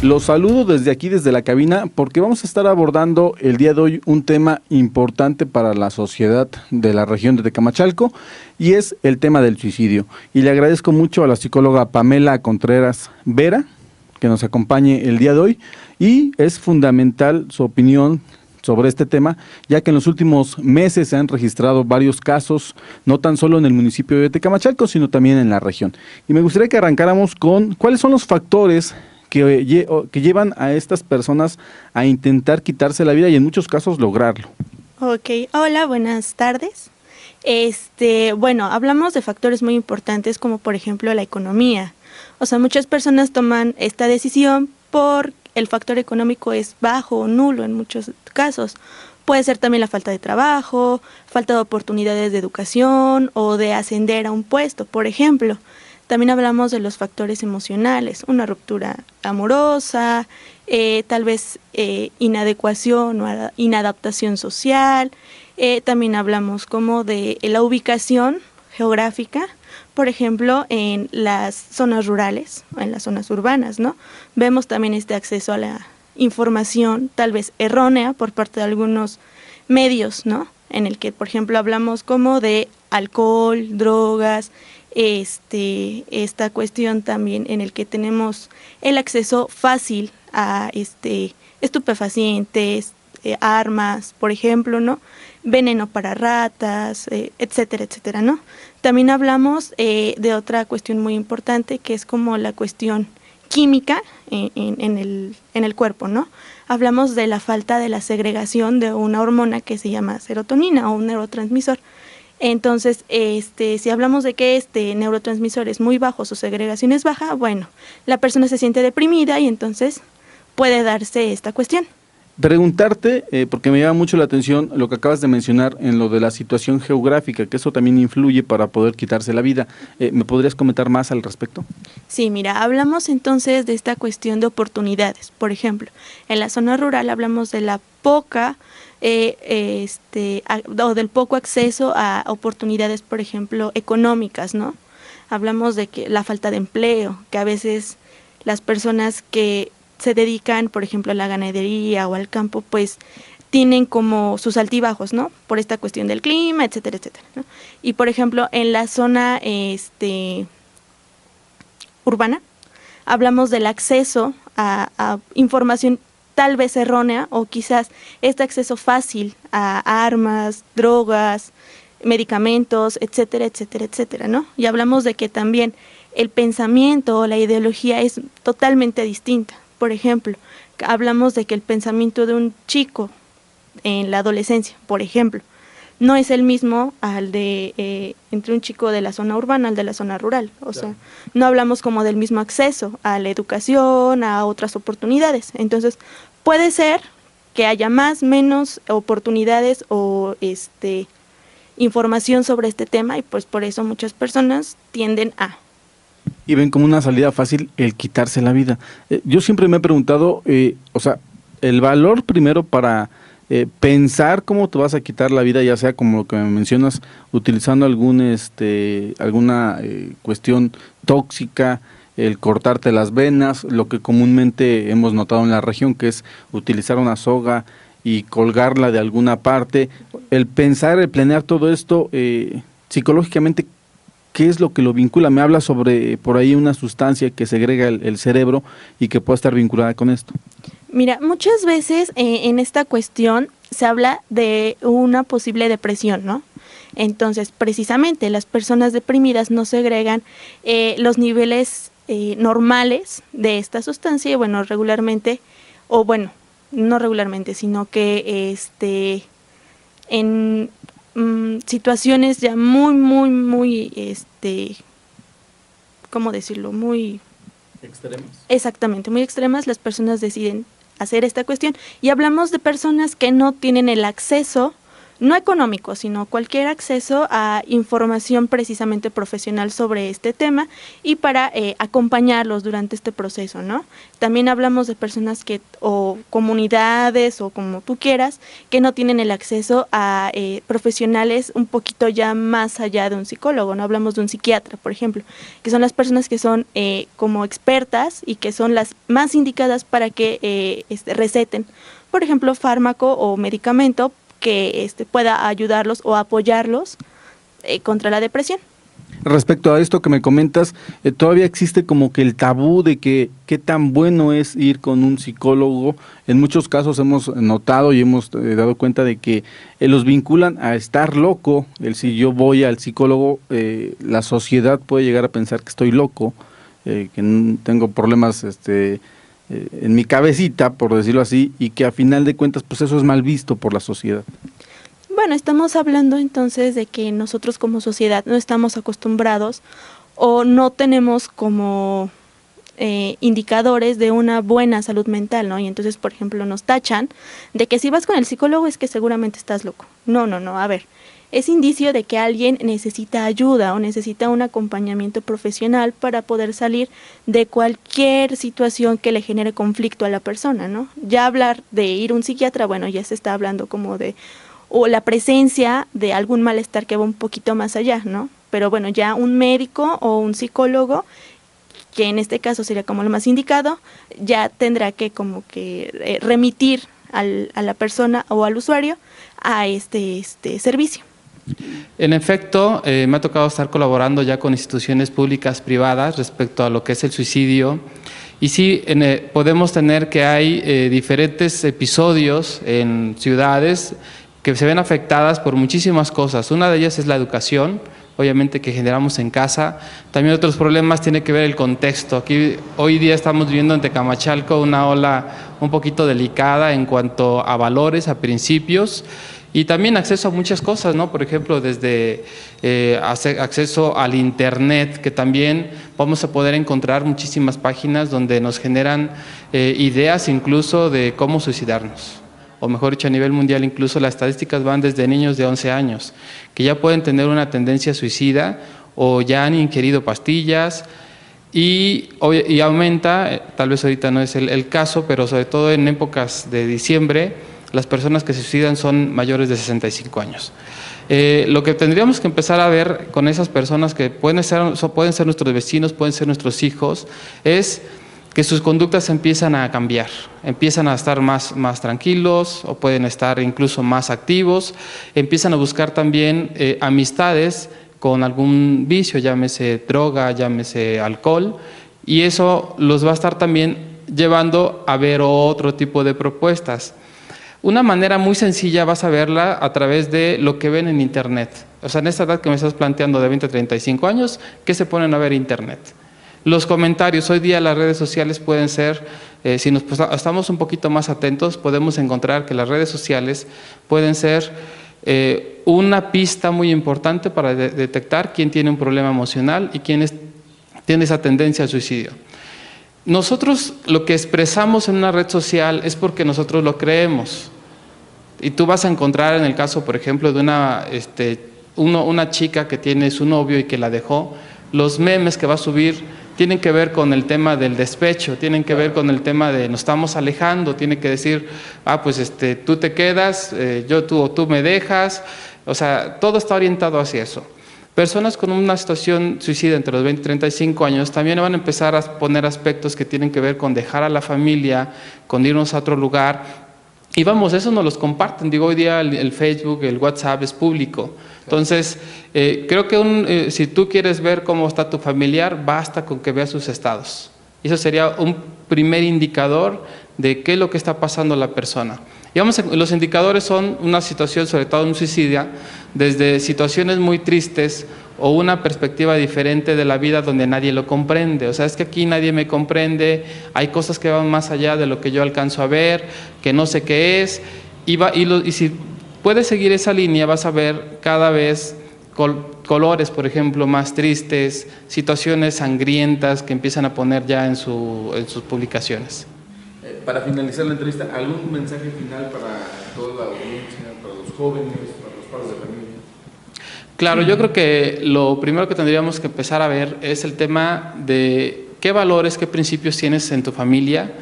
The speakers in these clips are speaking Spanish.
Los saludo desde aquí, desde la cabina, porque vamos a estar abordando el día de hoy un tema importante para la sociedad de la región de Tecamachalco, y es el tema del suicidio. Y le agradezco mucho a la psicóloga Pamela Contreras Vera que nos acompañe el día de hoy, y es fundamental su opinión sobre este tema, ya que en los últimos meses se han registrado varios casos, no tan solo en el municipio de Tecamachalco, sino también en la región. Y me gustaría que arrancáramos con cuáles son los factores que llevan a estas personas a intentar quitarse la vida y en muchos casos lograrlo. Ok, hola, buenas tardes. Bueno, hablamos de factores muy importantes como por ejemplo la economía. O sea, muchas personas toman esta decisión por el factor económico es bajo o nulo en muchos casos. Puede ser también la falta de trabajo, falta de oportunidades de educación o de ascender a un puesto, por ejemplo. También hablamos de los factores emocionales, una ruptura amorosa, tal vez inadecuación o inadaptación social. También hablamos como de la ubicación geográfica, por ejemplo, en las zonas rurales o en las zonas urbanas, ¿no? Vemos también este acceso a la información tal vez errónea por parte de algunos medios, ¿no? En el que, por ejemplo, hablamos como de alcohol, drogas, esta cuestión también en el que tenemos el acceso fácil a estupefacientes, armas, por ejemplo, ¿no? Veneno para ratas, etcétera, etcétera, ¿no? También hablamos de otra cuestión muy importante que es como la cuestión química en el cuerpo, ¿no? Hablamos de la falta de la segregación de una hormona que se llama serotonina o un neurotransmisor. Entonces, si hablamos de que este neurotransmisor es muy bajo, su segregación es baja, bueno, la persona se siente deprimida y entonces puede darse esta cuestión. Preguntarte, porque me llama mucho la atención lo que acabas de mencionar en lo de la situación geográfica, que eso también influye para poder quitarse la vida. ¿Me podrías comentar más al respecto? Sí, mira, hablamos entonces de esta cuestión de oportunidades. Por ejemplo, en la zona rural hablamos de la poca o del poco acceso a oportunidades, por ejemplo, económicas, ¿no? Hablamos de que la falta de empleo, que a veces las personas que se dedican, por ejemplo, a la ganadería o al campo, pues tienen como sus altibajos, ¿no? Por esta cuestión del clima, etcétera, etcétera, ¿no? Y por ejemplo, en la zona urbana, hablamos del acceso a información tal vez errónea o quizás este acceso fácil a armas, drogas, medicamentos, etcétera, etcétera, etcétera, ¿no? Y hablamos de que también el pensamiento o la ideología es totalmente distinta. Por ejemplo, hablamos de que el pensamiento de un chico en la adolescencia, por ejemplo, no es el mismo al de entre un chico de la zona urbana al de la zona rural. O sea, no hablamos como del mismo acceso a la educación, a otras oportunidades. Entonces, puede ser que haya más, menos oportunidades o información sobre este tema y pues por eso muchas personas tienden a... Y ven como una salida fácil el quitarse la vida. Yo siempre me he preguntado, o sea, el valor primero para pensar cómo te vas a quitar la vida, ya sea como lo que me mencionas, utilizando alguna cuestión tóxica, el cortarte las venas, lo que comúnmente hemos notado en la región, que es utilizar una soga y colgarla de alguna parte. El pensar, el planear todo esto, psicológicamente, ¿qué es lo que lo vincula? Me habla sobre por ahí una sustancia que segrega el cerebro y que puede estar vinculada con esto. Mira, muchas veces en esta cuestión se habla de una posible depresión, ¿no? Entonces, precisamente las personas deprimidas no segregan los niveles normales de esta sustancia y bueno, regularmente, o bueno, no regularmente, sino que en situaciones ya muy, ¿cómo decirlo? Muy extremas. Exactamente, muy extremas, las personas deciden hacer esta cuestión y hablamos de personas que no tienen el acceso no económico, sino cualquier acceso a información precisamente profesional sobre este tema y para acompañarlos durante este proceso, ¿no? También hablamos de personas que, o comunidades, o como tú quieras, que no tienen el acceso a profesionales un poquito ya más allá de un psicólogo, ¿no? Hablamos de un psiquiatra, por ejemplo, que son las personas que son como expertas y que son las más indicadas para que receten, por ejemplo, fármaco o medicamento que pueda ayudarlos o apoyarlos contra la depresión. Respecto a esto que me comentas, todavía existe como que el tabú de que qué tan bueno es ir con un psicólogo. En muchos casos hemos notado y hemos dado cuenta de que los vinculan a estar loco. Si yo voy al psicólogo, la sociedad puede llegar a pensar que estoy loco, que tengo problemas en mi cabecita, por decirlo así, y que a final de cuentas pues eso es mal visto por la sociedad. Bueno, estamos hablando entonces de que nosotros como sociedad no estamos acostumbrados o no tenemos como indicadores de una buena salud mental, ¿no? Y entonces, por ejemplo, nos tachan de que si vas con el psicólogo es que seguramente estás loco. No, a ver, es indicio de que alguien necesita ayuda o necesita un acompañamiento profesional para poder salir de cualquier situación que le genere conflicto a la persona, ¿no? Ya hablar de ir a un psiquiatra, bueno, ya se está hablando como de o la presencia de algún malestar que va un poquito más allá, ¿no? Pero bueno, ya un médico o un psicólogo, que en este caso sería como lo más indicado, ya tendrá que como que remitir a la persona o al usuario a este servicio. En efecto, me ha tocado estar colaborando ya con instituciones públicas privadas respecto a lo que es el suicidio. Y sí, podemos tener que hay diferentes episodios en ciudades que se ven afectadas por muchísimas cosas. Una de ellas es la educación, obviamente, que generamos en casa. También otros problemas tiene que ver el contexto. Aquí hoy día estamos viviendo en Tecamachalco una ola un poquito delicada en cuanto a valores, a principios, y también acceso a muchas cosas, ¿no? Por ejemplo, desde acceso al internet, que también vamos a poder encontrar muchísimas páginas donde nos generan ideas incluso de cómo suicidarnos. O mejor dicho, a nivel mundial incluso las estadísticas van desde niños de 11 años, que ya pueden tener una tendencia suicida o ya han ingerido pastillas y aumenta, tal vez ahorita no es el caso, pero sobre todo en épocas de diciembre, las personas que se suicidan son mayores de 65 años. Lo que tendríamos que empezar a ver con esas personas que pueden ser nuestros vecinos, pueden ser nuestros hijos, es que sus conductas empiezan a cambiar, empiezan a estar más tranquilos o pueden estar incluso más activos, empiezan a buscar también amistades con algún vicio, llámese droga, llámese alcohol, y eso los va a estar también llevando a ver otro tipo de propuestas. Una manera muy sencilla vas a verla a través de lo que ven en internet. O sea, en esta edad que me estás planteando de 20 a 35 años, ¿qué se ponen a ver internet? Los comentarios, hoy día las redes sociales pueden ser, si estamos un poquito más atentos, podemos encontrar que las redes sociales pueden ser una pista muy importante para detectar quién tiene un problema emocional y quién tiene esa tendencia al suicidio. Nosotros lo que expresamos en una red social es porque nosotros lo creemos. Y tú vas a encontrar en el caso, por ejemplo, de una chica que tiene su novio y que la dejó, los memes que va a subir tienen que ver con el tema del despecho, tienen que ver con el tema de nos estamos alejando, tiene que decir, pues tú te quedas, tú me dejas, o sea, todo está orientado hacia eso. Personas con una situación suicida entre los 20 y 35 años también van a empezar a poner aspectos que tienen que ver con dejar a la familia, con irnos a otro lugar. Y vamos, eso nos los comparten. Digo, hoy día el Facebook, el WhatsApp es público. Entonces, creo que si tú quieres ver cómo está tu familiar, basta con que veas sus estados. Eso sería un primer indicador de qué es lo que está pasando a la persona. Y los indicadores son una situación, sobre todo en un suicidio, desde situaciones muy tristes o una perspectiva diferente de la vida donde nadie lo comprende. O sea, es que aquí nadie me comprende, hay cosas que van más allá de lo que yo alcanzo a ver, que no sé qué es, y si puedes seguir esa línea vas a ver cada vez colores, por ejemplo, más tristes, situaciones sangrientas que empiezan a poner ya en sus publicaciones. Para finalizar la entrevista, ¿algún mensaje final para toda la audiencia, para los jóvenes, para Claro, yo creo que lo primero que tendríamos que empezar a ver es el tema de qué valores, qué principios tienes en tu familia,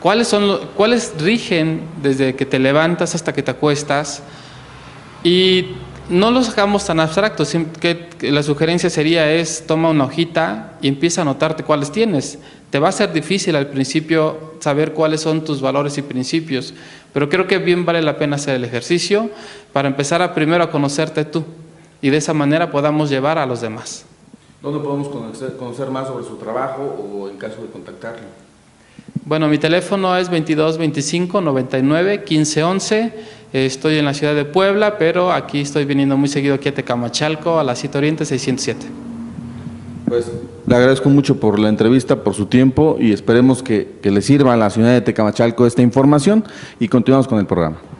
cuáles rigen desde que te levantas hasta que te acuestas, y no los hagamos tan abstractos. Que la sugerencia sería toma una hojita y empieza a anotarte cuáles tienes. Te va a ser difícil al principio saber cuáles son tus valores y principios, pero creo que bien vale la pena hacer el ejercicio para empezar primero a conocerte tú, y de esa manera podamos llevar a los demás. ¿Dónde podemos conocer más sobre su trabajo o en caso de contactarlo? Bueno, mi teléfono es 22 25 99 15 11. Estoy en la ciudad de Puebla, pero aquí estoy viniendo muy seguido aquí a Tecamachalco, a la Cita Oriente 607. Pues le agradezco mucho por la entrevista, por su tiempo, y esperemos que le sirva a la ciudad de Tecamachalco esta información, y continuamos con el programa.